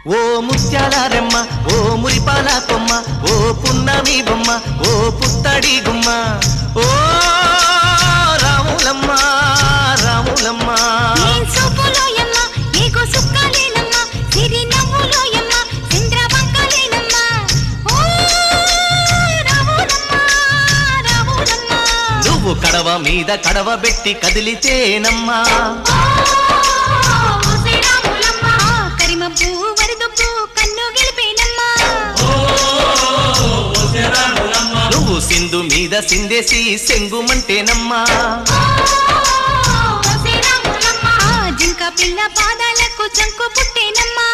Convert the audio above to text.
ఓ ముత్యాల రెమ్మ ఓ మురిపాల కొమ్మ ఓ పున్నమి బొమ్మ ఓ పుత్తడి గుమ్మ ఓ రాములమ్మ రాములమ్మ నువ్వు కడవ మీద కడవ పెట్టి కదిలితేనమ్మా నువ్వు సింధు మీద సిందేసి సెంగుమంటేనమ్మా జింక పిల్ల పాదాలకు చంకు పుట్టేనమ్మా